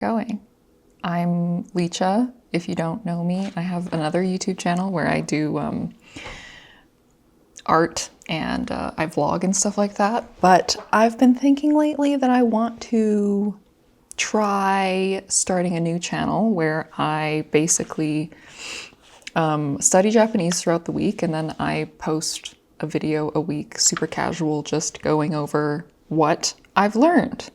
Going. I'm Licha. If you don't know me, I have another YouTube channel where I do art and I vlog and stuff like that. But I've been thinking lately that I want to try starting a new channel where I basically study Japanese throughout the week, and then I post a video a week, super casual, just going over what I've learned.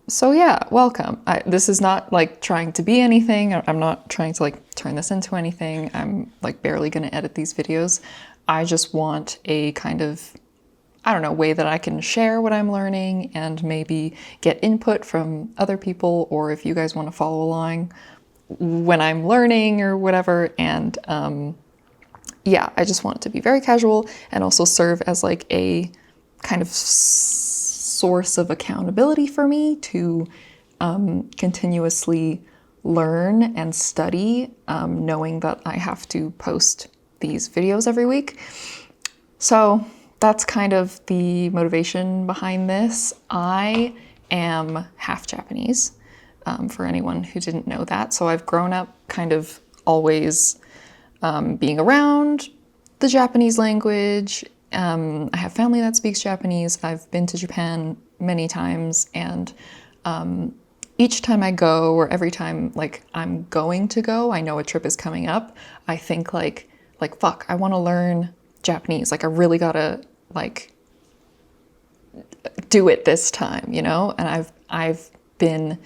So yeah, welcome. This is not like trying to be anything. I'm not trying to like turn this into anything. I'm like barely going to edit these videos. I just want a kind of, I don't know, way that I can share what I'm learning and maybe get input from other people, or if you guys want to follow along when I'm learning or whatever. And yeah, I just want it to be very casual and also serve as like a kind of source of accountability for me to continuously learn and study, knowing that I have to post these videos every week. So that's kind of the motivation behind this. I am half Japanese, for anyone who didn't know that. So I've grown up kind of always being around the Japanese language. I have family that speaks Japanese. I've been to Japan many times, and each time I go, or every time like I'm going to go, I know a trip is coming up, I think like fuck, I want to learn Japanese. Like I really gotta like do it this time, you know? And I've been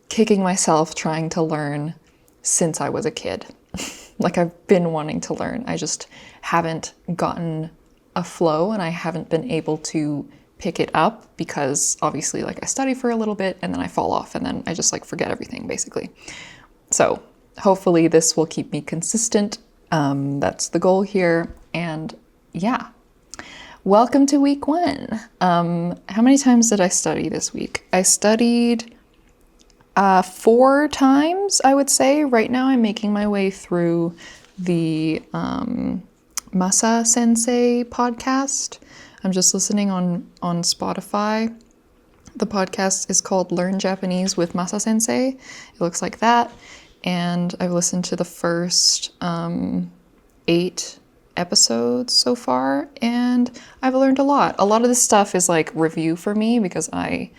kicking myself trying to learn since I was a kid. Like I've been wanting to learn. I just haven't gotten a flow, and I haven't been able to pick it up because obviously like I study for a little bit and then I fall off and then I just like forget everything basically. So hopefully this will keep me consistent. That's the goal here. And yeah, welcome to week 1. How many times did I study this week? I studied 4 times, I would say. Right now I'm making my way through the Masa Sensei podcast. I'm just listening on Spotify. The podcast is called Learn Japanese with Masa Sensei. It looks like that. And I've listened to the first 8 episodes so far, and I've learned a lot. A lot of this stuff is like review for me because I,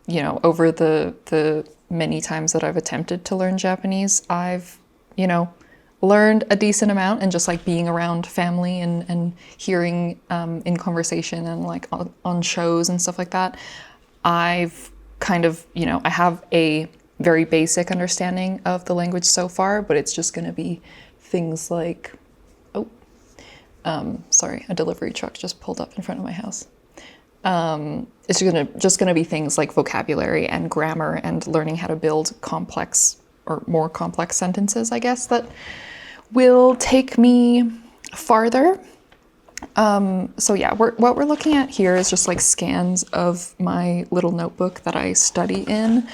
you know, over the many times that I've attempted to learn Japanese, I've, you know, learned a decent amount, and just like being around family and hearing in conversation and like on shows and stuff like that, I've kind of, you know, I have a very basic understanding of the language so far, but it's just going to be things like, sorry, a delivery truck just pulled up in front of my house. It's just gonna be things like vocabulary and grammar and learning how to build complex or more complex sentences, I guess, that will take me farther. So yeah, what we're looking at here is just like scans of my little notebook that I study in.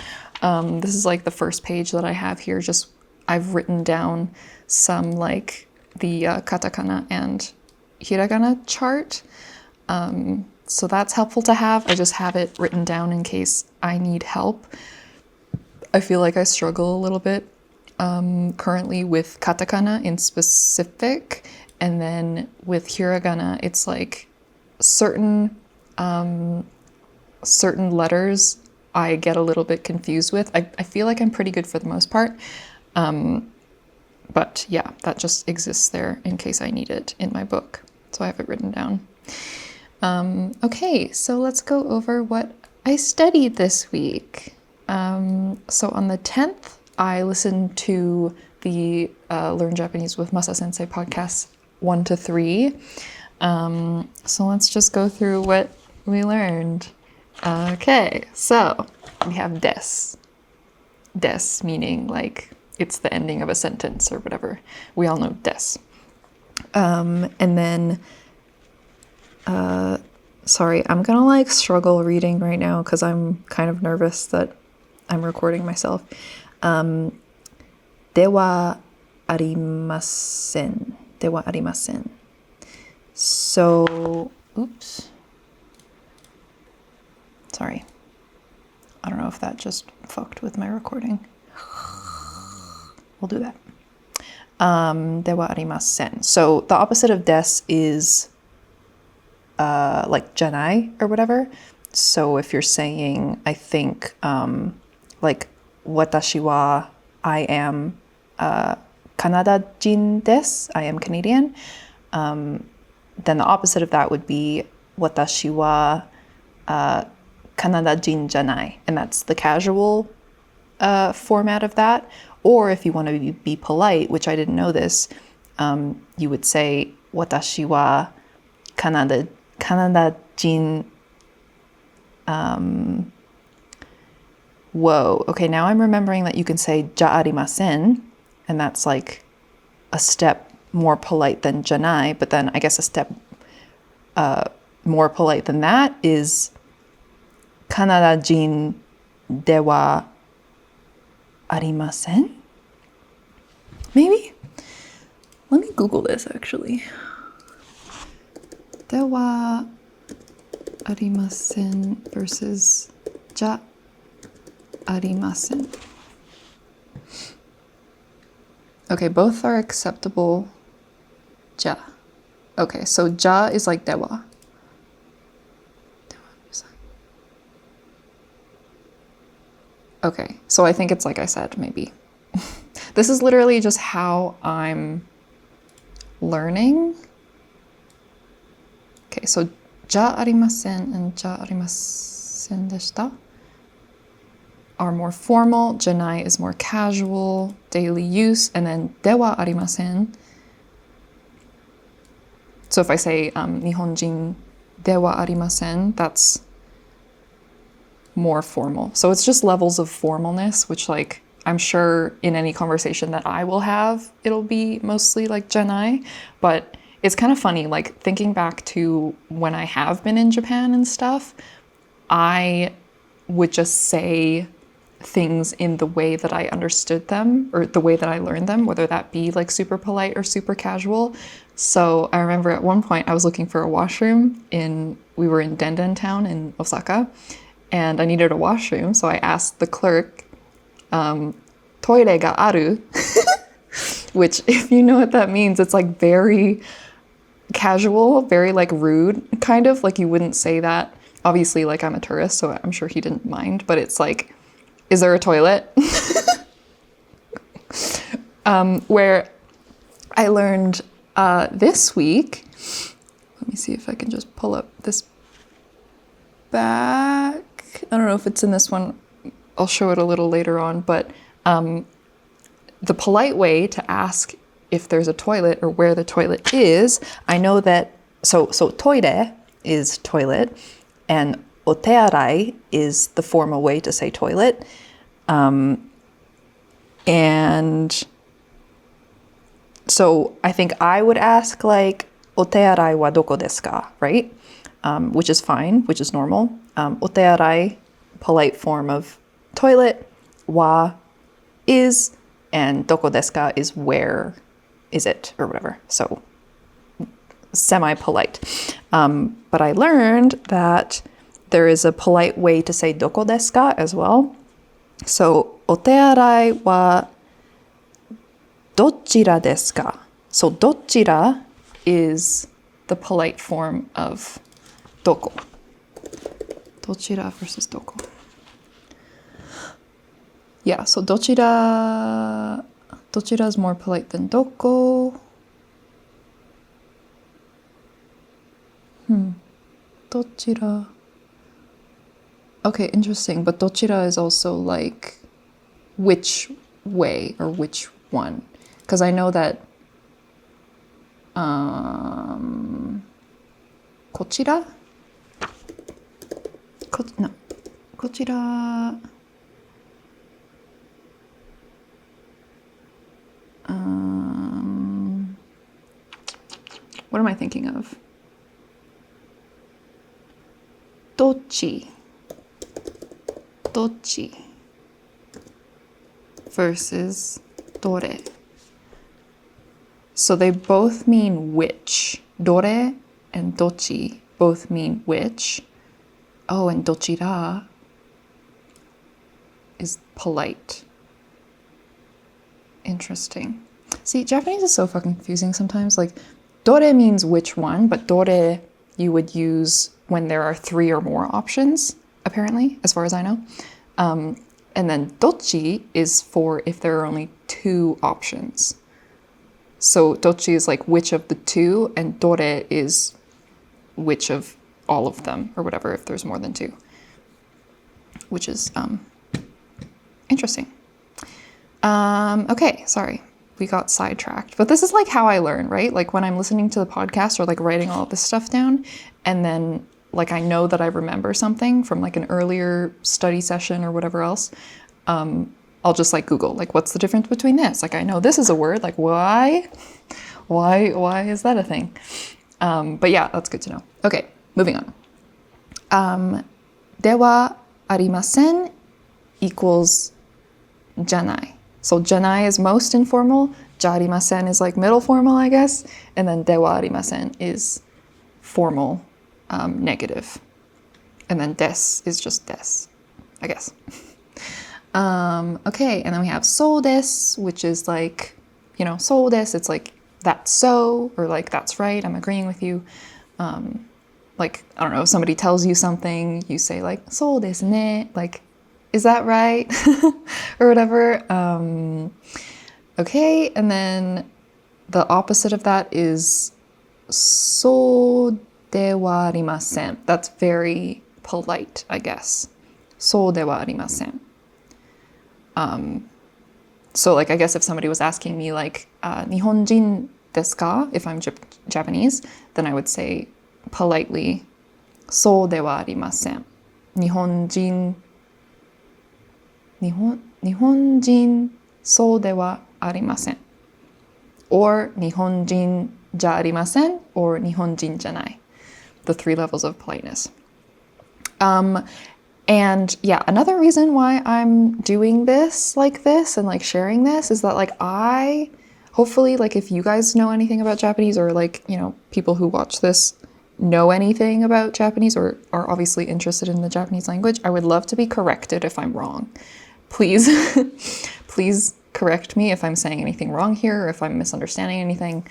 This is like the first page that I have here. Just I've written down some like the katakana and hiragana chart. So that's helpful to have. I just have it written down in case I need help. I feel like I struggle a little bit currently with katakana in specific, and then with hiragana, it's like certain letters I get a little bit confused with. I feel like I'm pretty good for the most part, but yeah, that just exists there in case I need it in my book. So I have it written down. Okay, so let's go over what I studied this week. So on the 10th, I listened to the Learn Japanese with Masa Sensei podcast 1 to 3. So let's just go through what we learned. Okay, so we have des. Des meaning like it's the ending of a sentence or whatever. We all know des. And then, sorry, I'm gonna like struggle reading right now because I'm kind of nervous that I'm recording myself. Dewa arimasen. Dewa arimasen. So, oops. Sorry. I don't know if that just fucked with my recording. We'll do that. ではありません. So the opposite of des is like じゃない or whatever. So if you're saying, I think, like 私は I am カナダ人です. I am Canadian. Then the opposite of that would be 私は カナダ人じゃない. And that's the casual format of that. Or if you want to be polite, which I didn't know this, you would say 私はカナダ人. Whoa. Okay, now I'm remembering that you can say じゃありません, and that's like a step more polite than じゃない, but then I guess a step more polite than that is カナダ人ではありません? Maybe? Let me Google this actually. ではありません versus じゃありません. Okay, both are acceptable. じゃ. Okay, so じゃ is like では. Okay, so I think it's like I said, maybe. This is literally just how I'm learning. Okay, so じゃありません and じゃありませんでした are more formal. じゃない is more casual, daily use, and then ではありません. So if I say 日本人ではありません, that's more formal. So it's just levels of formalness, which like I'm sure in any conversation that I will have, it'll be mostly like じゃない, but it's kind of funny, like thinking back to when I have been in Japan and stuff, I would just say things in the way that I understood them or the way that I learned them, whether that be like super polite or super casual. So I remember at one point I was looking for a washroom we were in Denden town in Osaka, and I needed a washroom. So I asked the clerk, トイレがある? Which, if you know what that means, it's like very casual, very like rude, kind of like you wouldn't say that. Obviously, like I'm a tourist, so I'm sure he didn't mind, but it's like, is there a toilet? Where I learned this week, let me see if I can just pull up this back. I don't know if it's in this one. I'll show it a little later on, but the polite way to ask if there's a toilet or where the toilet is, I know that, so toire is toilet, and otearai is the formal way to say toilet. And so I think I would ask like, otearai wa doko desu ka, right? Which is fine, which is normal. Otearai, polite form of toilet, wa is, and doko desu ka is where is it, or whatever. So semi-polite. But I learned that there is a polite way to say doko desu ka as well. So, お手洗いはどちらですか? So, どちら is the polite form of どこ. どちら versus どこ. Yeah, so どちら is more polite than どこ. どちら. Okay, interesting. But どちら is also like which way or which one. Because I know that こちら? No. こちら. What am I thinking of? どっち versus どれ. So they both mean which. どれ and どっち both mean which. Oh, and どちら is polite. Interesting. See, Japanese is so fucking confusing sometimes. Like, dore means which one, but dore you would use when there are 3 or more options, apparently, as far as I know. And then dochi is for if there are only 2 options. So dochi is like which of the 2, and dore is which of all of them, or whatever, if there's more than 2. Which is interesting. Okay, sorry. We got sidetracked. But this is like how I learn, right? Like when I'm listening to the podcast or like writing all of this stuff down, and then like I know that I remember something from like an earlier study session or whatever else, I'll just like Google, like, what's the difference between this? Like, I know this is a word, like, why is that a thing? But yeah, that's good to know. Okay, moving on. Dewa arimasen equals janai. So janai is most informal, ja arimasen is like middle formal, I guess, and then dewa arimasen is formal, negative. And then des is just des, I guess. Okay, and then we have so des, which is like, you know, so des, it's like that's so, or like that's right, I'm agreeing with you. Like, I don't know, if somebody tells you something, you say like, so desu ne, like, is that right? Or whatever. Okay, and then the opposite of that is so de wa arimasen. That's very polite, I guess. So de wa arimasen. So like, I guess if somebody was asking me like, Nihonjin desu ka? If I'm Japanese, then I would say politely, so de wa arimasen. Nihonjin so de wa arimasen. Or Nihonjin ja arimasen, or Nihonjin janai. The 3 levels of politeness. And yeah, another reason why I'm doing this like this and like sharing this is that like hopefully like if you guys know anything about Japanese, or like, you know, people who watch this know anything about Japanese or are obviously interested in the Japanese language, I would love to be corrected if I'm wrong. Please, please correct me if I'm saying anything wrong here, or if I'm misunderstanding anything.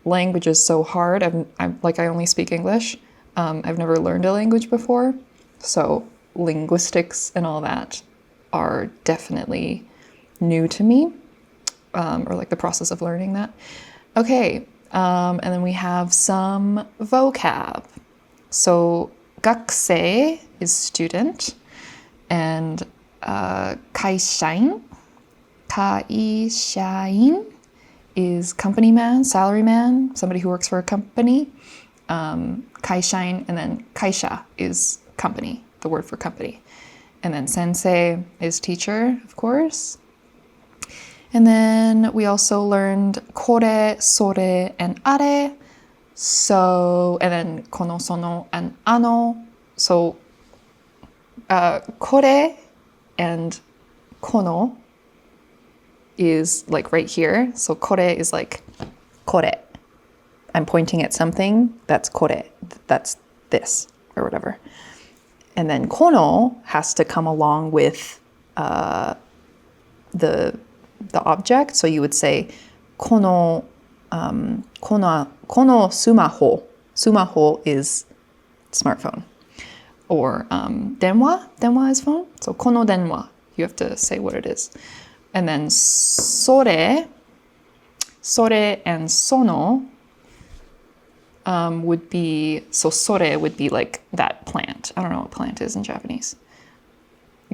Language is so hard. I only speak English. I've never learned a language before, so linguistics and all that are definitely new to me, or like the process of learning that. Okay, and then we have some vocab. So gakusei is student, and kaishain is company man, salary man, somebody who works for a company. Kaishain, and then kaisha is company, the word for company. And then sensei is teacher, of course. And then we also learned kore, sore, and are. So, and then kono, sono, and ano. So, kore and kono is like right here. So kore is like kore. I'm pointing at something, that's kore. That's this, or whatever. And then kono has to come along with the object. So you would say kono sumaho. Sumaho is smartphone. Or denwa is phone. So kono denwa, you have to say what it is. And then sore and sono would be, so sore would be like that plant. I don't know what plant is in Japanese.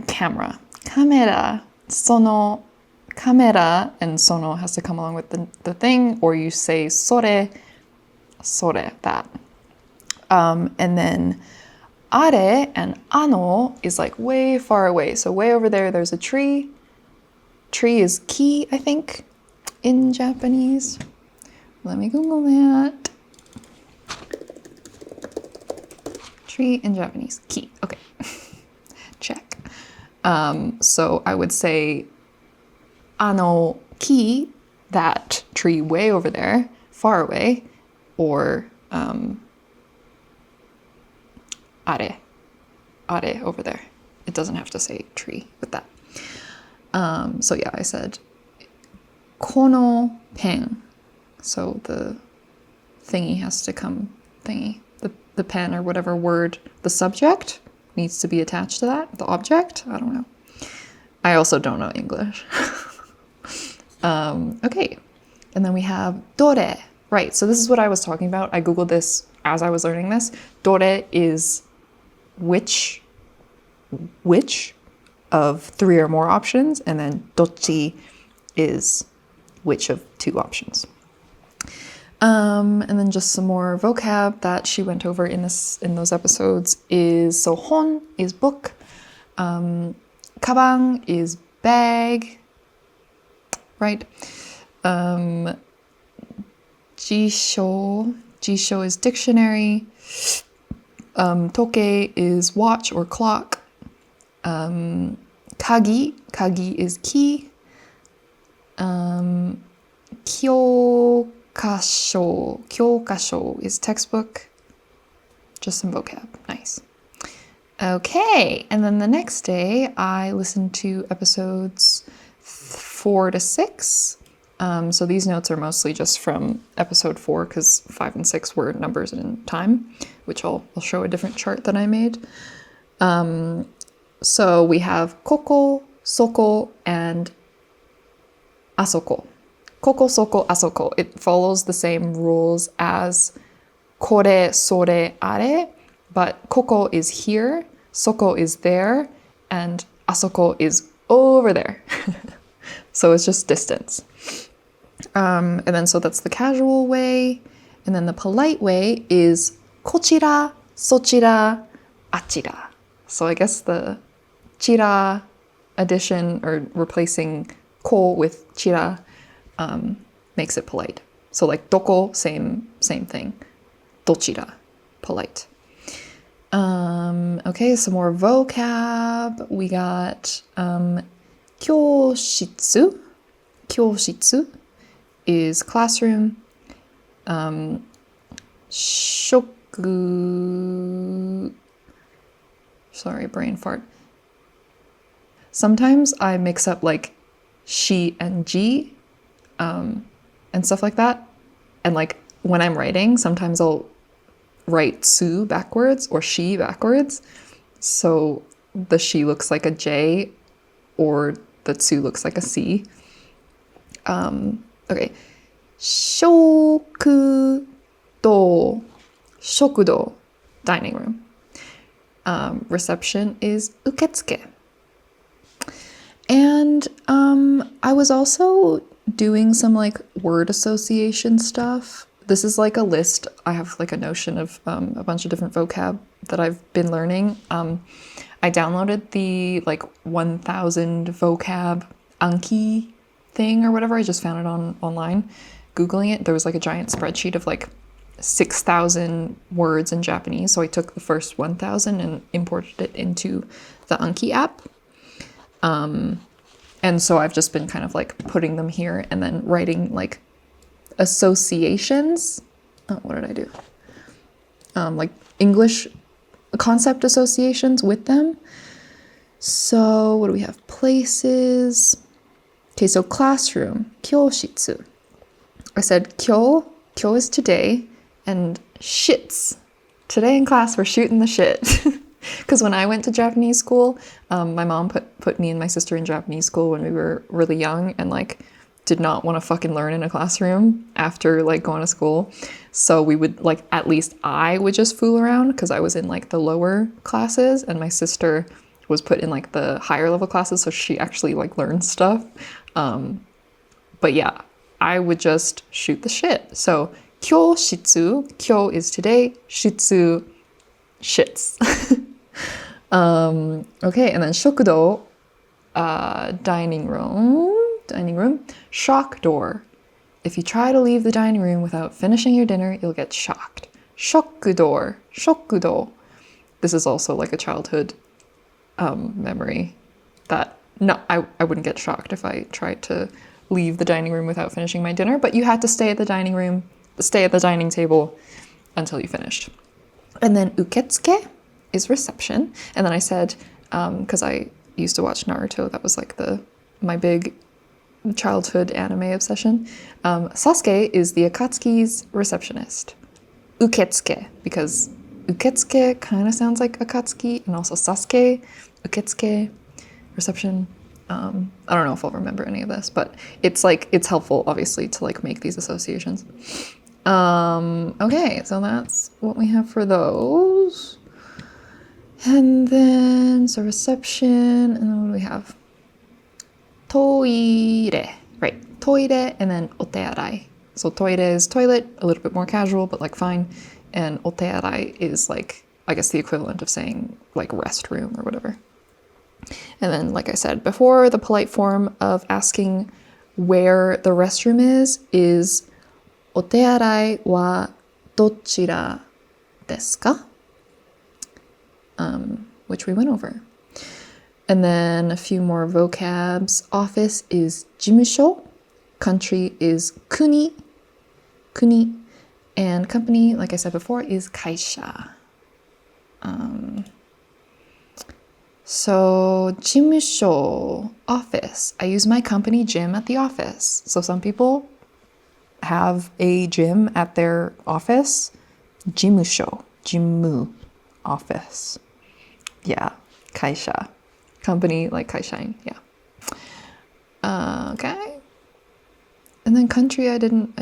Camera. Kamera. Sono. Kamera and sono has to come along with the thing, or you say sore, that. And then are and ano is like way far away. So way over there's a tree. Tree is ki, I think, in Japanese. Let me Google that. Tree in Japanese, ki. Okay, check. So I would say ano ki, that tree way over there, far away, or are over there. It doesn't have to say tree with that. So yeah, I said kono pen. So the thingy has to come, the pen or whatever word, the subject needs to be attached to that, the object. I don't know. I also don't know English. Okay. And then we have dore. Right, so this is what I was talking about. I Googled this as I was learning this. Dore is which of 3 or more options, and then dochi is which of 2 options. And then just some more vocab that she went over in those episodes is, so hon is book, kabang is bag, right? Jisho is dictionary. Toke is watch or clock. Kagi is key. Kyokasho is textbook. Just some vocab. Nice. Okay, and then the next day I listened to episodes 4 to 6. So these notes are mostly just from episode 4 because 5 and 6 were numbers in time, which I'll show a different chart that I made. So we have koko, soko, and asoko. Koko, soko, asoko. It follows the same rules as kore, sore, are, but koko is here, soko is there, and asoko is over there. So it's just distance. And then so that's the casual way. And then the polite way is kochira, sochira, achira. So I guess the chira addition or replacing ko with chira makes it polite. So like doko, same thing. Dochira, polite. Okay, some more vocab. We got kyoshitsu. Kyoshitsu is classroom. Shoku. Sorry, brain fart. Sometimes I mix up like shi and ji and stuff like that. And like when I'm writing, sometimes I'll write su backwards or shi backwards. So the shi looks like a J or the tsu looks like a C. Okay. Shokudo. Shokudo. Dining room. Reception is uketsuke. And I was also doing some like word association stuff. This is like a list. I have like a notion of a bunch of different vocab that I've been learning. I downloaded the like 1000 vocab Anki thing or whatever. I just found it online. Googling it, there was like a giant spreadsheet of like 6,000 words in Japanese. So I took the first 1,000 and imported it into the Anki app. And so I've just been kind of like putting them here and then writing like associations. Oh, what did I do? Like English concept associations with them. So what do we have? Places. Okay, so classroom, kyoshitsu. I said kyo is today, and shits. Today in class we're shooting the shit. Because when I went to Japanese school, my mom put me and my sister in Japanese school when we were really young and like did not want to fucking learn in a classroom after like going to school. So we would like, at least I would just fool around because I was in like the lower classes and my sister was put in like the higher level classes. So she actually like learned stuff. But yeah, I would just shoot the shit. So kyoshitsu, kyo is today, shitsu, shits. Okay, and then shokudo, dining room, shock door. If you try to leave the dining room without finishing your dinner, you'll get shocked. Shokudo. This is also like a childhood memory that, no, I wouldn't get shocked if I tried to leave the dining room without finishing my dinner, but you had to stay at the dining table until you finished. And then uketsuke is reception. And then I said, because I used to watch Naruto, that was like my big childhood anime obsession. Sasuke is the Akatsuki's receptionist. Uketsuke, because uketsuke kind of sounds like Akatsuki, and also Sasuke, uketsuke, reception. I don't know if I'll remember any of this, but it's helpful, obviously, to like make these associations. Okay, so that's what we have for those. And then, so reception, and then what do we have? Toire, right, toire, and then otearai. So toire is toilet, a little bit more casual, but like fine. And otearai is like, I guess the equivalent of saying like restroom or whatever. And then, like I said before, the polite form of asking where the restroom is otearai wa dochira desu ka? Which we went over. And then a few more vocabs. Office is jimusho. Country is kuni. And company, like I said before, is kaisha. So jimusho, office. I use my company gym at the office. So some people have a gym at their office. Jimusho, jimu, office. Yeah, kaisha. Company like kaishain, yeah. Okay. And then country, I don't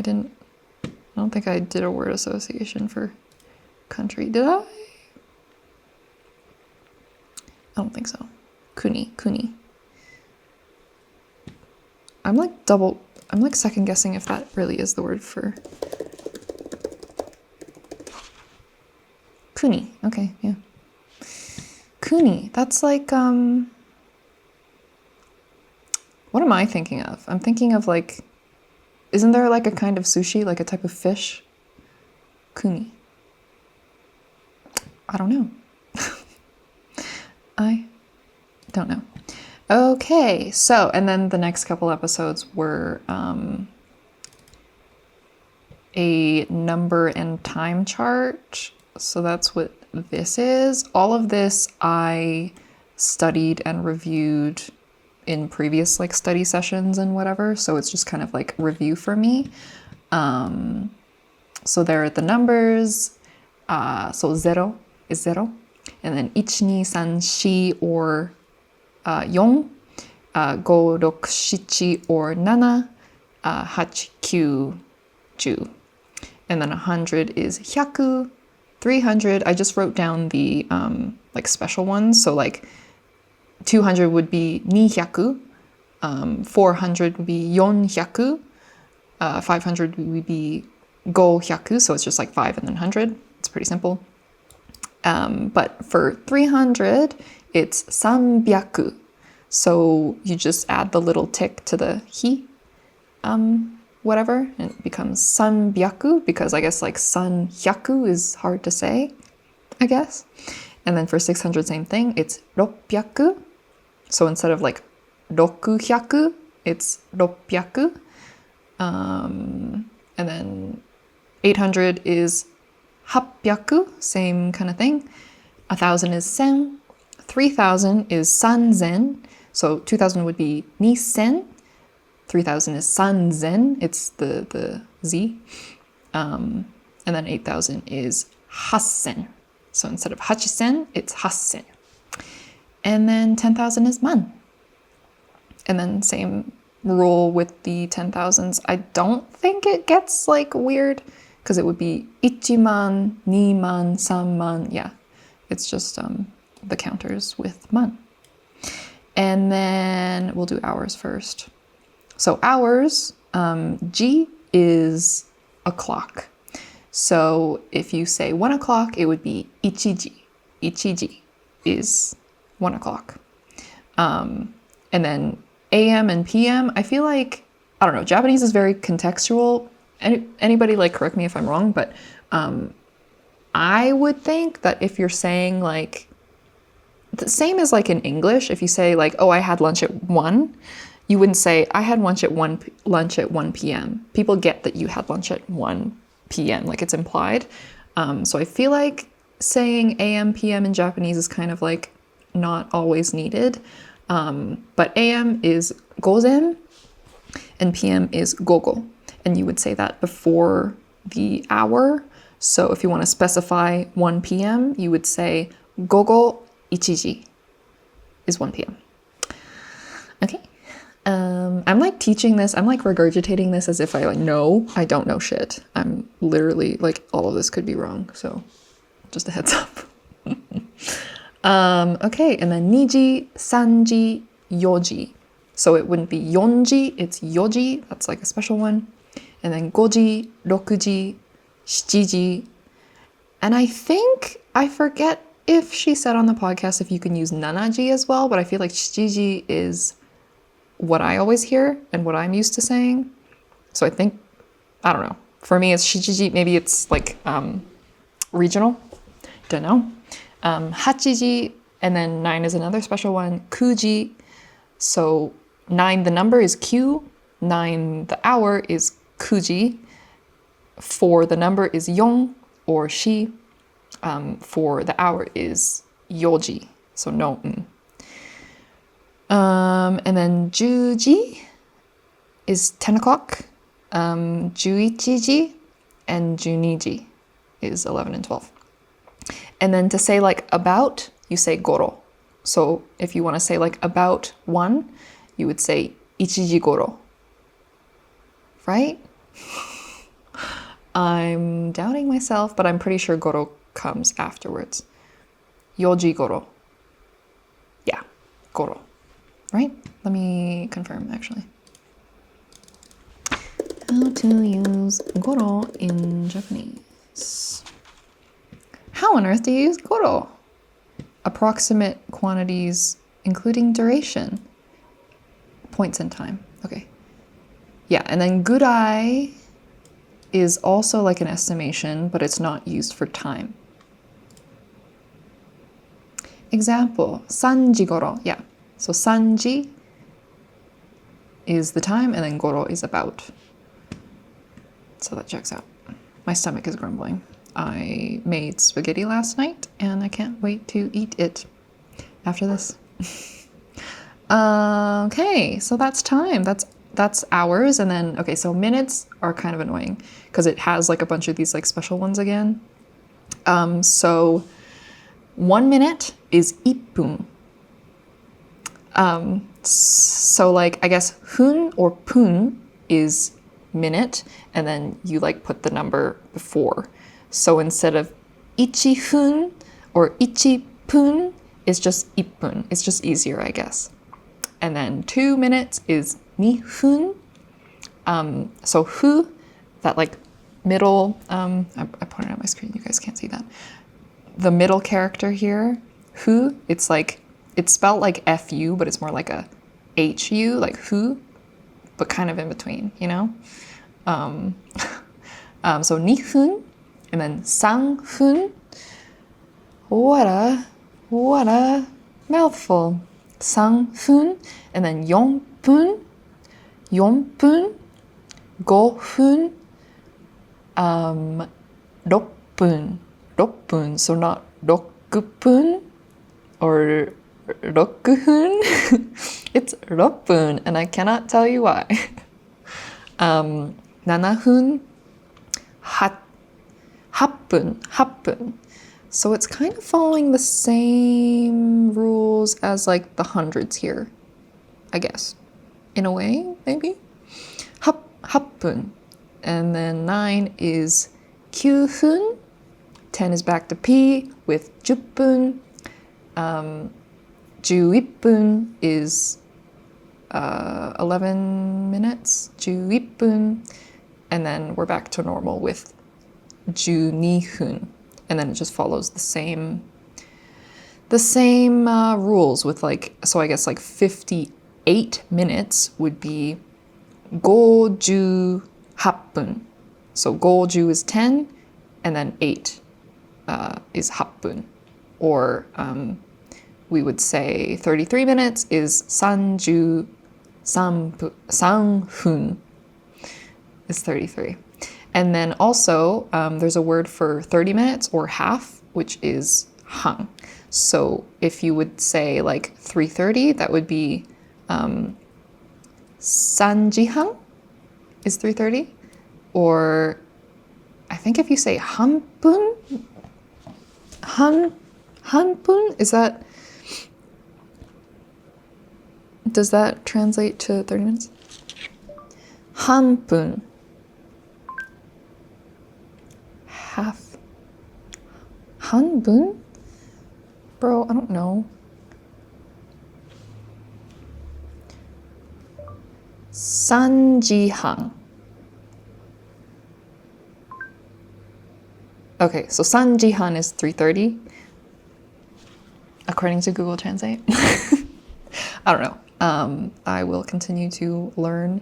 think I did a word association for country. Did I? I don't think so. Kuni. I'm like second guessing if that really is the word for kuni. Okay, yeah. Kuni, that's like, what am I thinking of? I'm thinking of like, isn't there like a kind of sushi, like a type of fish? Kuni. I don't know. I don't know. Okay, so, and then the next couple episodes were a number and time chart. So that's what this is. All of this I studied and reviewed in previous like study sessions and whatever. So it's just kind of like review for me. So there are the numbers. So 0 is 0. And then 1, 2, 3, 4 or 4, 5, 6, 7 or 7, 8, 9, 10. And then 100 is 100, 300. I just wrote down the like special ones. So like 200 would be 200, 400 would be 400, 500 would be 500. So it's just like 5 and then 100. It's pretty simple. But for 300, it's 300. So you just add the little tick to the hi, whatever, and it becomes 300 because I guess like 300 is hard to say, I guess. And then for 600, same thing, it's 600. So instead of like 600, it's 600. And then 800 is 800, same kind of thing. 1,000 is 1000. 3,000 is 3000. So 2,000 would be 2000. 3,000 is 3000. It's the Z. And then 8,000 is 8000. So instead of 8000, it's 8000. And then 10,000 is 10,000. And then same rule with the 10,000s. I don't think it gets like weird because it would be 1,000, 2,000, 3,000. Yeah, it's just the counters with man. And then we'll do hours first. So hours, G is o'clock. So if you say 1 o'clock, it would be ichiji. Ichiji is 1 o'clock. And then AM and PM, I feel like, I don't know, Japanese is very contextual. Anybody like correct me if I'm wrong, but I would think that if you're saying like, the same as like in English, if you say like, oh, I had lunch at 1, you wouldn't say, I had lunch at 1 p.m. People get that you had lunch at 1 p.m., like it's implied. So I feel like saying AM, PM in Japanese is kind of like not always needed. But AM is gozen and PM is gogo. And you would say that before the hour. So if you want to specify 1 p.m., you would say gogo ichiji is 1 p.m. Okay. I'm like teaching this, I'm like regurgitating this as if I like know. I don't know shit. I'm literally like all of this could be wrong. So just a heads up. Okay, and then niji, sanji, yoji. So it wouldn't be yonji, it's yoji. That's like a special one. And then goji, rokuji, shijiji. And I think, I forget if she said on the podcast if you can use nanaji as well, but I feel like shijiji is what I always hear and what I'm used to saying. So I think, I don't know. For me, it's shijiji. Maybe it's like regional. Don't know. Hachiji, and then 9 is another special one. Kuji. So 9, the number is Q. 9, the hour is kuji. 4, the number is yon or shi. For the hour is yoji. So no. And then juji is 10 o'clock. Juichiji and juniji is 11 and 12. And then to say like about, you say goro. So if you want to say like about 1, you would say ichiji goro. Right? I'm doubting myself, but I'm pretty sure goro comes afterwards. Yoji goro. Yeah, goro. Right? Let me confirm actually. How to use goro in Japanese. How on earth do you use goro? Approximate quantities, including duration. Points in time. Okay. Yeah, and then gurai is also like an estimation, but it's not used for time. Example, sanji goro. Yeah. So sanji is the time, and then goro is about. So that checks out. My stomach is grumbling. I made spaghetti last night, and I can't wait to eat it after this. Okay, so that's time. That's hours, and then, okay, so minutes are kind of annoying because it has like a bunch of these like special ones again. So 1 minute is ippun. So like, I guess hun or pun is minute, and then you like put the number before. So instead of ichi hun or ichi pun, it's just ippun. It's just easier, I guess. And then 2 minutes is ni hun. So hu, that like middle, I put it on my screen, you guys can't see that. The middle character here, hu, it's like, it's spelled like fu, but it's more like a hu, like hu, but kind of in between, you know? So ni hun, and then sang hun. What a mouthful. Sang hun, and then yon pun, go hun, ropun, so not rokupun or rokuhun. It's ropun, and I cannot tell you why. Nanahun, happun. So it's kind of following the same rules as like the hundreds here, I guess. In a way, maybe? Happun. And then 9 is kyuhun. 10 is back to P with juppun. 11 is 11 minutes. 11. And then we're back to normal with 12hun. And then it just follows the same rules with like, so I guess like 58 minutes would be 58분. So 50 is 10, and then 8 is 8분. Or we would say 33 minutes is 33분 is 33. And then also there's a word for 30 minutes or half, which is hang. So if you would say like 3:30, that would be 3時半 is 3:30. Or I think if you say 半分, 半分, does that translate to 30 minutes? 半分. Half. 半分? Bro, I don't know. 3時半. Okay, so 3時半 is 3:30, according to Google Translate. I don't know. I will continue to learn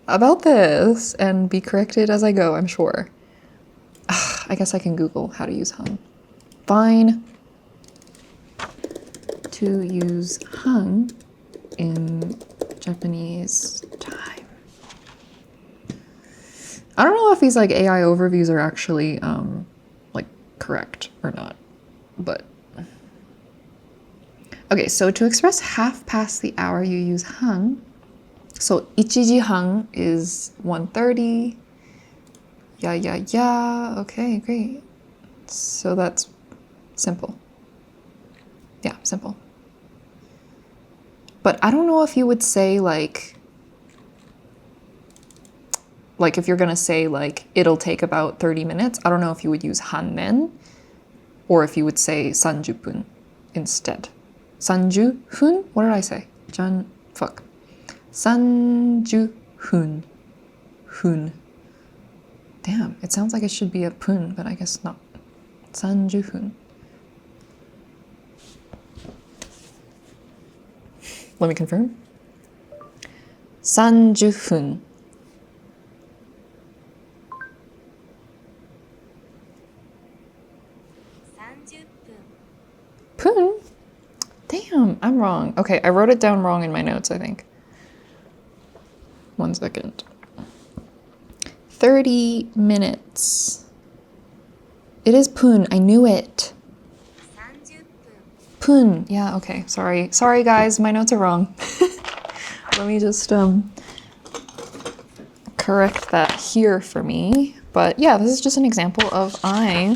about this and be corrected as I go, I'm sure. I guess I can Google how to use hung. Fine. To use hung in Japanese time. I don't know if these like AI overviews are actually like correct or not, but okay, so to express half past the hour, you use hung. So 1時半 is 1:30. Yeah. Okay, great. So that's simple. Yeah, simple. But I don't know if you would say like if you're gonna say like it'll take about 30 minutes, I don't know if you would use hannen or if you would say 30分 instead. 30分? What did I say? 30分. Hun. Damn, it sounds like it should be a pun, but I guess not. 30分. Let me confirm. 30分. Pun? Damn, I'm wrong. Okay, I wrote it down wrong in my notes, I think. 1 second. 30 minutes. It is pun. I knew it. Pun. Yeah, okay. Sorry. Sorry, guys. My notes are wrong. Let me just correct that here for me. But yeah, this is just an example of I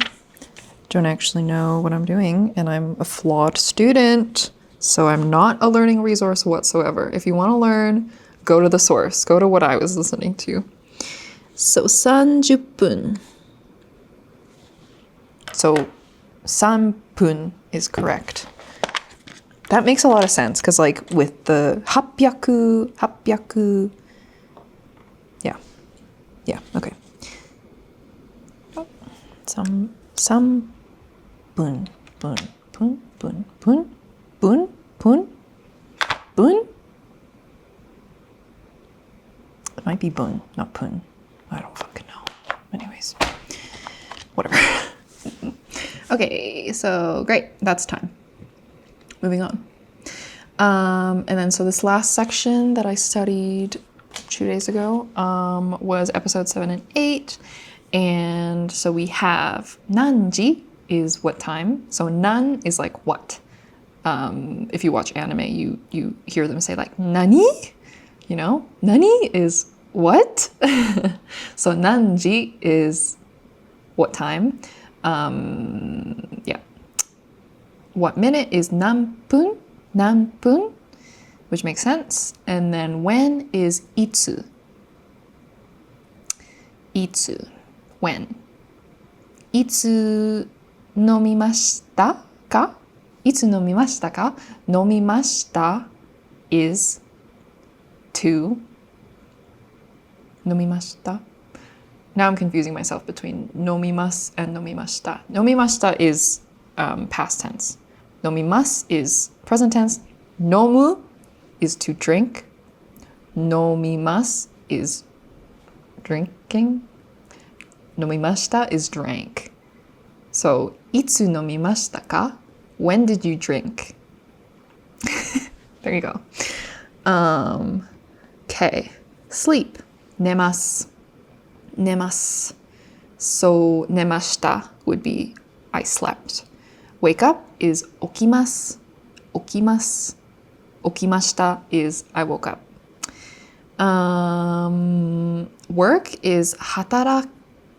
don't actually know what I'm doing, and I'm a flawed student. So I'm not a learning resource whatsoever. If you want to learn, go to the source. Go to what I was listening to. So 30分. So 3分 is correct. That makes a lot of sense because like with the 800, yeah, okay. 3分, bun. It might be bun, not pun. I don't fucking know. Anyways, whatever. Okay, so great. That's time. Moving on. And then so this last section that I studied 2 days ago was episode 7 and 8. And so we have nanji is what time. So nan is like what. If you watch anime, you hear them say like nani, you know? Nani is what? So nanji is what time. Yeah. What minute is nanpun, which makes sense. And then when is itsu. When. Itsu nomimashita ka? Itsu nomimashita ka? Nomimashita is to. Nomimashita. Now I'm confusing myself between nomimasu and nomimashita. Nomimashita is past tense. Nomimasu is present tense. Nomu is to drink. Nomimasu is drinking. Nomimashita is drank. So, itsu nomimashita ka? When did you drink? There you go. Okay. Sleep. Nemasu. So, nemashita would be I slept. Wake up is 起きます。起きます。起きました is I woke up. Work is 働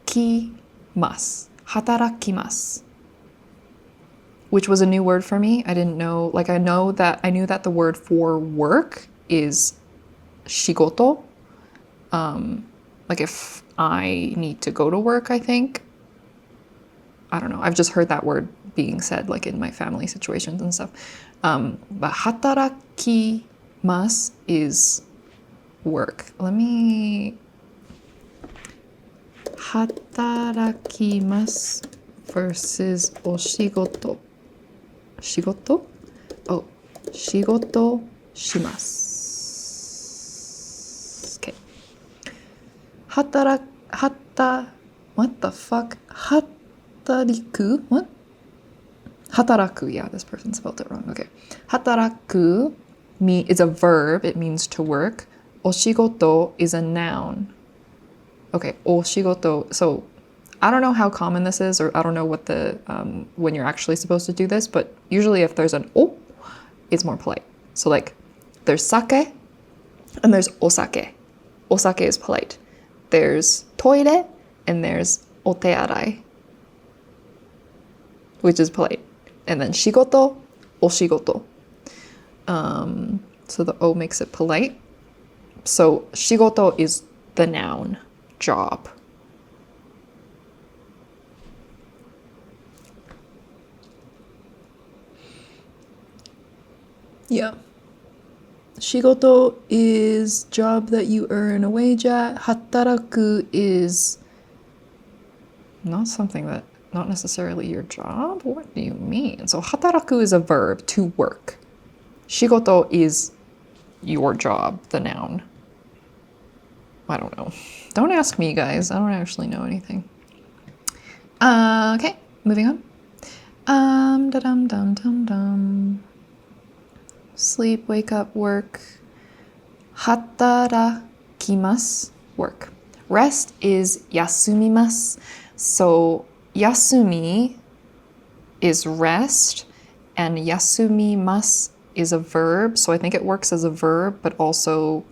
きます。働きます。Which was a new word for me. I didn't know, like I knew that the word for work is 仕事. Like if I need to go to work, I think. I don't know. I've just heard that word being said like in my family situations and stuff. But 働きます is work. Let me 働きます versus お仕事。仕事? Oh, 仕事します。Okay. What the fuck? 働く? What? 働く. Yeah, this person spelled it wrong. Okay. 働く is a verb. It means to work. お仕事 is a noun. Okay, お仕事. So I don't know how common this is, or I don't know what the when you're actually supposed to do this, but usually if there's an o, it's more polite. So like there's sake and there's osake. Osake is polite. There's toire and there's otearai, which is polite. And then shigoto, oshigoto. So the o makes it polite. So shigoto is the noun, job. Yeah. Shigoto is job that you earn a wage at. Hataraku is not necessarily your job. What do you mean? So hataraku is a verb, to work. Shigoto is your job, the noun. I don't know. Don't ask me, guys. I don't actually know anything. Okay, moving on. Sleep, wake up, work. Hatarakimasu, work. Rest is yasumimasu. So yasumi is rest, and yasumimasu is a verb. So I think it works as a verb, but also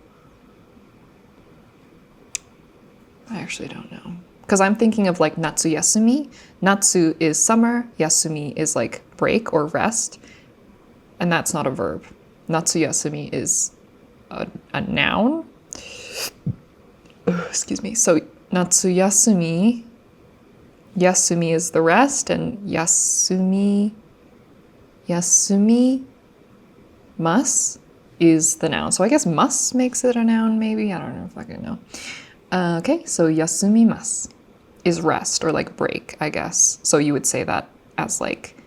I actually don't know. Because I'm thinking of like natsu yasumi. Natsu is summer, yasumi is like break or rest. And that's not a verb. Natsu yasumi is a noun. Excuse me. So natsu yasumi is the rest, and yasumi mas is the noun. So I guess mas makes it a noun, maybe. I don't know if I can know. Okay, so yasumimasu is rest or like break, I guess. So you would say that as like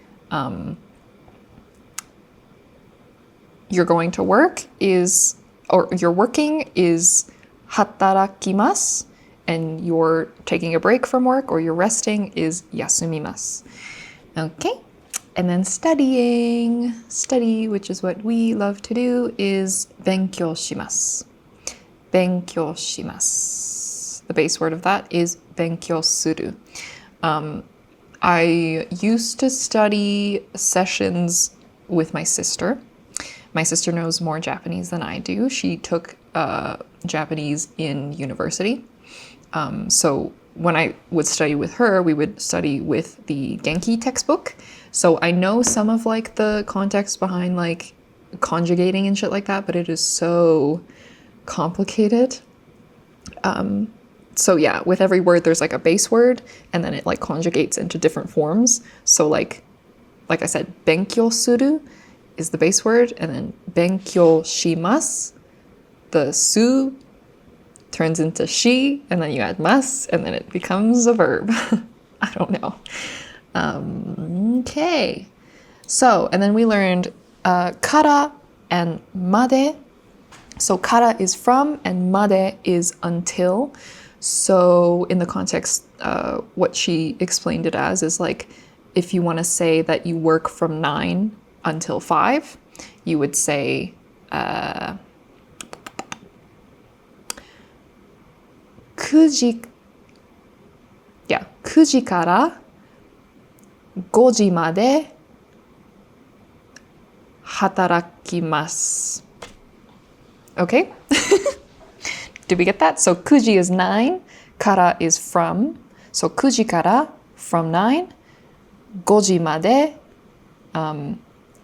you're going to work is, or you're working is hatarakimasu, and you're taking a break from work or you're resting is yasumimasu. Okay, and then studying, which is what we love to do, is benkyou shimasu. Benkyou shimasu. The base word of that is benkyou suru. I used to study sessions with my sister. My sister knows more Japanese than I do. She took Japanese in university. So when I would study with her, we would study with the Genki textbook. So I know some of like the context behind like conjugating and shit like that, but it is so complicated. So yeah, with every word there's like a base word, and then it like conjugates into different forms. So like I said, benkyou suru is the base word, and then benkyou shimasu, the su turns into shi, and then you add mas, and then it becomes a verb. I don't know. Okay. So, and then we learned kara and made. So kara is from, and made is until. So in the context, what she explained it as is like, if you want to say that you work from 9 until 5, you would say 9時から5時まで hatarakimasu. Okay? Did we get that? So 9지 is 9, kara is from. So 9지 kara, from 9, 5지 made,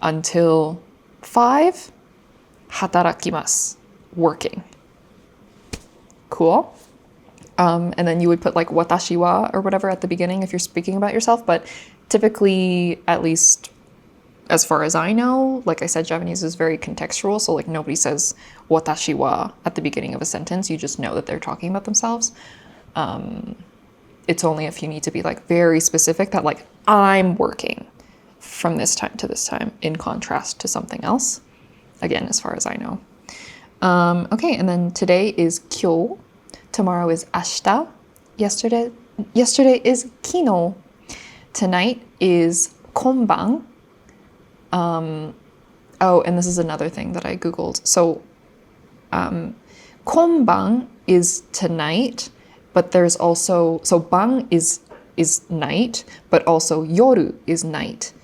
until 5, hatarakimasu, working. Cool. And then you would put like watashi wa or whatever at the beginning if you're speaking about yourself, but typically, at least as far as I know, like I said, Japanese is very contextual, so like nobody says watashi wa at the beginning of a sentence. You just know that they're talking about themselves. It's only if you need to be like very specific that like I'm working from this time to this time in contrast to something else. Again, as far as I know. Okay, and then today is kyo. Tomorrow is ashita. Yesterday is kino. Tonight is konban. Oh, and this is another thing that I Googled. So, konban is tonight, but there's also, so ban is night, but also yoru is night.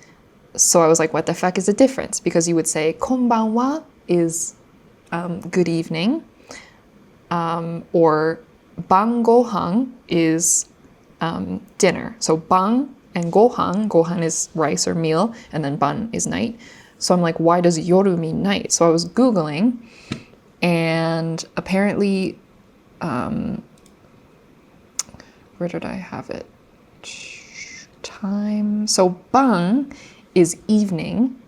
So I was like, what the fuck is the difference? Because you would say konban wa is good evening, or ban gohan is dinner. So ban and gohan is rice or meal, and then ban is night. So I'm like, why does yoru mean night? So I was Googling, and apparently, where did I have it? Time. So ban is evening,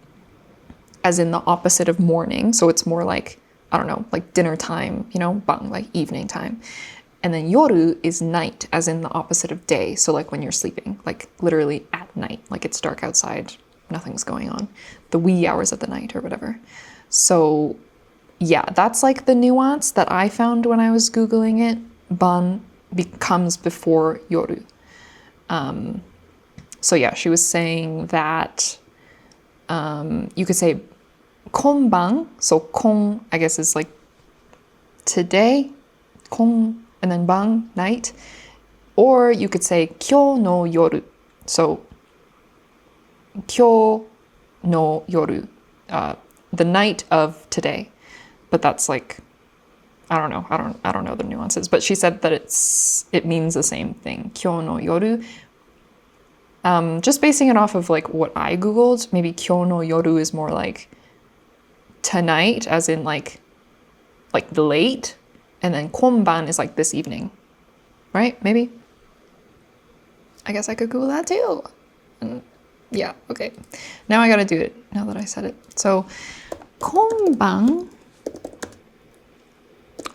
as in the opposite of morning. So it's more like, I don't know, like dinner time, you know, bang, like evening time. And then yoru is night, as in the opposite of day. So like when you're sleeping, like literally at night, like it's dark outside, nothing's going on, the wee hours of the night or whatever. So yeah, that's like the nuance that I found when I was Googling it. Ban comes before yoru. So yeah, she was saying that you could say konban, so kon, I guess, is like today, kon, and then ban, night. Or you could say kyo no yoru, so kyo no yoru, the night of today. But that's like, I don't know, I don't know the nuances. But she said that it means the same thing, kyo no yoru. Just basing it off of like what I Googled, maybe kyo no yoru is more like tonight, as in like the late, and then konban is like this evening, right? Maybe. I guess I could Google that too. Yeah, okay. Now I gotta do it, now that I said it. So, konban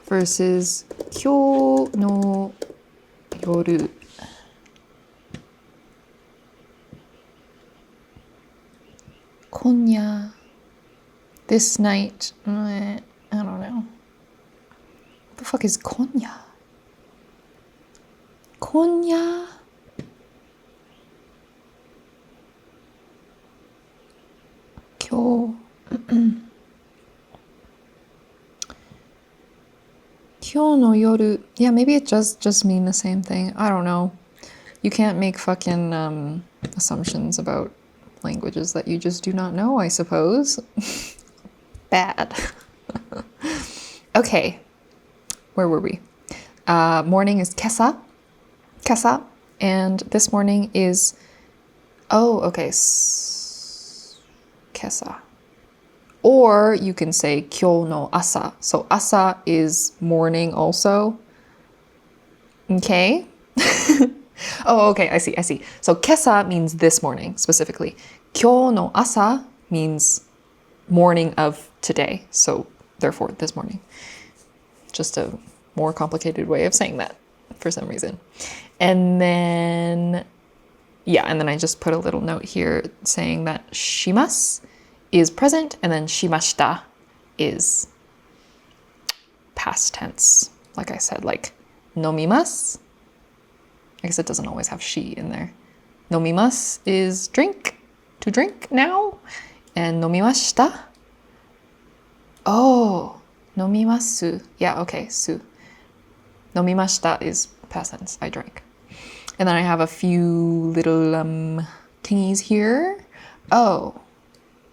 versus kyo no yoru. Konya. This night, I don't know. What the fuck is konya? Konya. Kyo. Kyo no yoru. Yeah, maybe it does just mean the same thing. I don't know. You can't make fucking assumptions about languages that you just do not know, I suppose. Bad. Okay. Where were we? Morning is kesa. Kesa. And this morning is... Oh, okay. Kesa. Or you can say kyo no asa. So asa is morning also. Okay. Oh, okay. I see. So kesa means this morning specifically. Kyo no asa means morning of today. So therefore this morning. Just a more complicated way of saying that for some reason. And then, yeah, and then I just put a little note here saying that shimasu is present, and then shimashita is past tense. Like I said, like nomimasu. I guess it doesn't always have she in there. Nomimasu is drink, to drink now. And nomimashita. Oh, nomimasu. Yeah, okay, su. Nomimashita is past tense, I drank. And then I have a few little thingies here. Oh,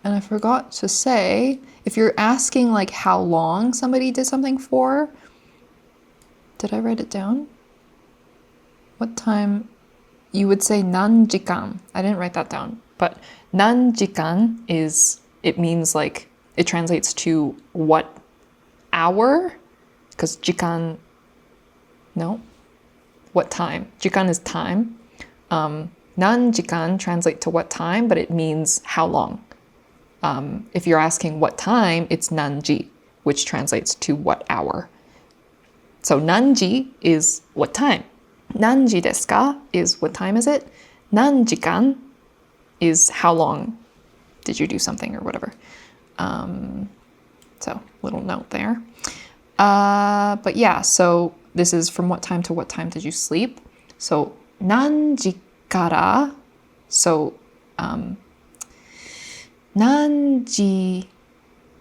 And I forgot to say, if you're asking like how long somebody did something for, did I write it down? What time? You would say nanjikan. I didn't write that down. But nanjikan is, it means like, it translates to what hour? Because jikan, no. What time? Jikan is time. Nanjikan translate to what time, but it means how long. If you're asking what time, it's nanji, which translates to what hour. So nanji is what time. Nanji desu ka is what time is it. Nanjikan is how long did you do something or whatever. So little note there. But yeah, so this is from what time to what time did you sleep? So nanji kara. So nanji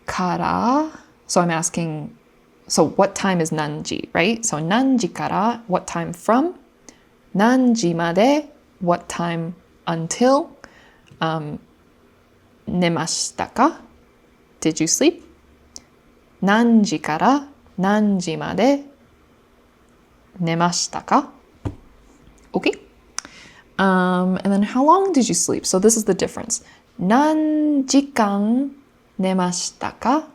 kara. So I'm asking, so what time is nanji, right? So nanji kara, what time from? Nanji made, what time until? Nemashita ka? Did you sleep? Nanji kara nanji made nemashita ka? Okay. And then how long did you sleep? So this is the difference. Nanjikan nemashita ka?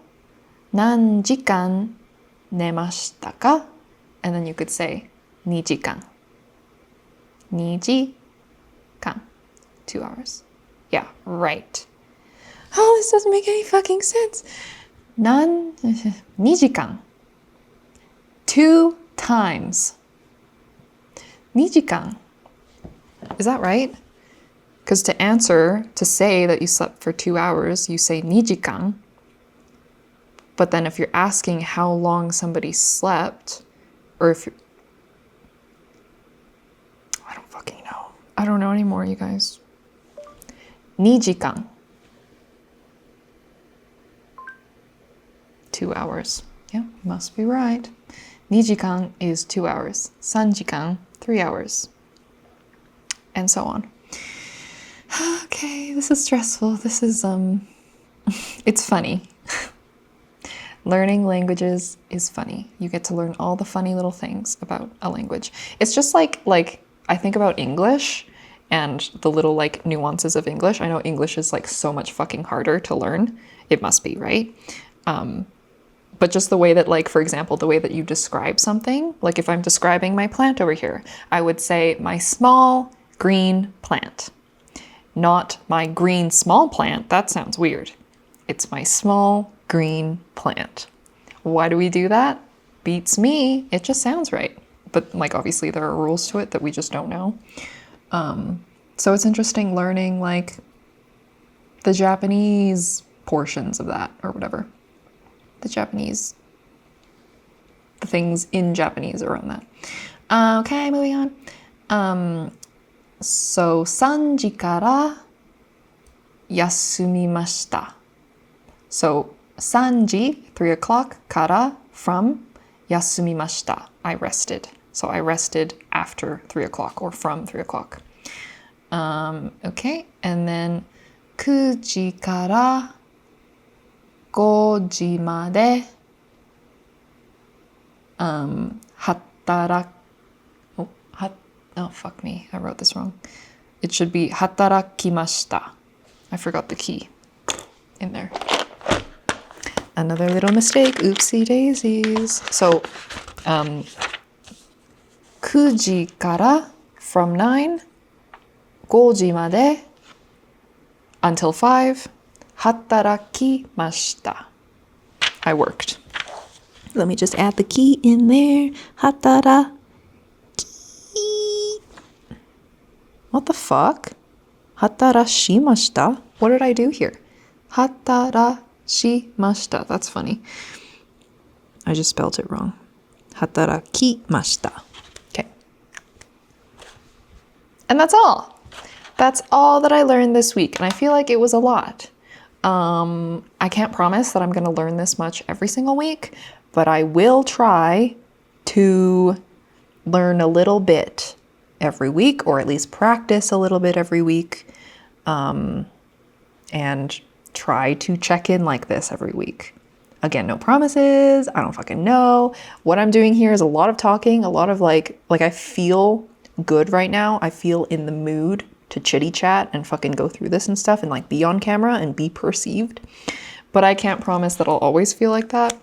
Nanjikan nemashita ka? And then you could say 2時間. 2時間. 2 hours. Yeah, right. Oh, this doesn't make any fucking sense. 2時間. 2 times. 2時間. Is that right? Because to answer, to say that you slept for 2 hours, you say 2時間. But then if you're asking how long somebody slept, or if you're... I don't fucking know. I don't know anymore, you guys. 2時間. 2 hours. Yeah, must be right. 2時間 is 2 hours. 3時間, 3 hours. And so on. Okay, this is stressful. This is, it's funny. Learning languages is funny. You get to learn all the funny little things about a language. It's just like I think about English and the little like nuances of English. I know English is like so much fucking harder to learn. It must be, right? But just the way that, like, for example, the way that you describe something, like if I'm describing my plant over here, I would say my small green plant, not my green small plant. That sounds weird. It's my small green plant. Why do we do that? Beats me. It just sounds right. But like, obviously there are rules to it that we just don't know. So it's interesting learning like the Japanese portions of that or whatever. The things in Japanese around that. Okay, moving on. So 3時から休みました. So 3時, 3 o'clock, から, from, 休みました. I rested. So I rested after 3 o'clock or from 3 o'clock. Okay, and then 9時から5時まで働Oh, fuck me. I wrote this wrong. It should be 働きました. I forgot the key in there. Another little mistake. Oopsie daisies. So, 9時から from 9, 5時まで until 5, 働きました. I worked. Let me just add the key in there. 働き. What the fuck? 働しました? What did I do here? 働しました. That's funny. I just spelled it wrong. 働きました. Okay. And that's all. That's all that I learned this week. And I feel like it was a lot. I can't promise that I'm going to learn this much every single week, but I will try to learn a little bit every week, or at least practice a little bit every week. And try to check in like this every week. Again, no promises. I don't fucking know. What I'm doing here is a lot of talking, a lot of like I feel good right now. I feel in the mood to chitty chat and fucking go through this and stuff and like be on camera and be perceived. But I can't promise that I'll always feel like that.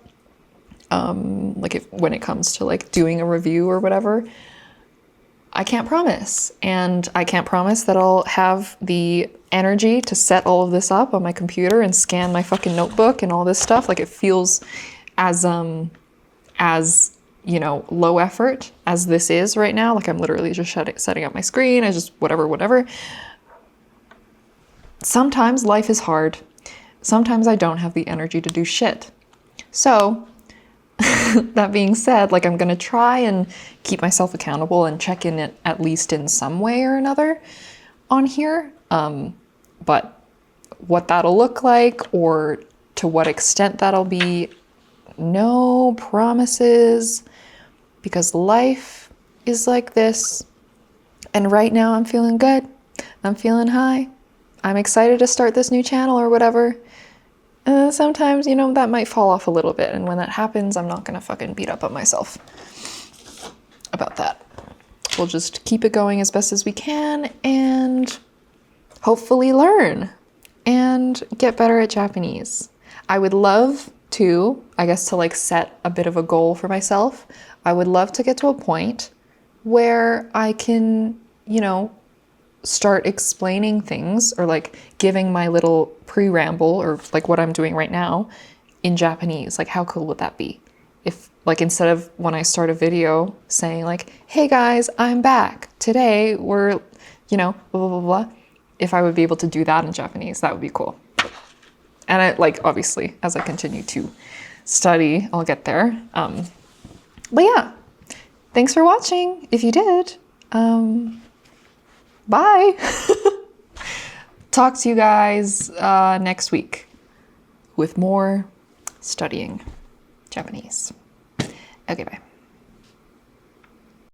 Like when it comes to like doing a review or whatever, I can't promise. And I can't promise that I'll have the energy to set all of this up on my computer and scan my fucking notebook and all this stuff. Like it feels as you know, low effort as this is right now. Like I'm literally just setting up my screen. I just whatever. Sometimes life is hard. Sometimes I don't have the energy to do shit. So that being said, like I'm gonna try and keep myself accountable and check in at least in some way or another on here. But what that'll look like or to what extent that'll be, no promises, because life is like this. And right now I'm feeling good. I'm feeling high. I'm excited to start this new channel or whatever. Sometimes, you know, that might fall off a little bit. And when that happens, I'm not gonna fucking beat up on myself about that. We'll just keep it going as best as we can and hopefully learn and get better at Japanese. I would love to, I guess, to like set a bit of a goal for myself. I would love to get to a point where I can, you know, start explaining things or like giving my little pre-ramble or like what I'm doing right now in Japanese. Like how cool would that be? If like instead of when I start a video saying like, hey guys, I'm back. Today we're, you know, blah, blah, blah, blah. If I would be able to do that in Japanese, that would be cool. And I like, obviously, as I continue to study, I'll get there. But yeah, thanks for watching. If you did, bye. Talk to you guys next week with more studying Japanese. Okay, bye.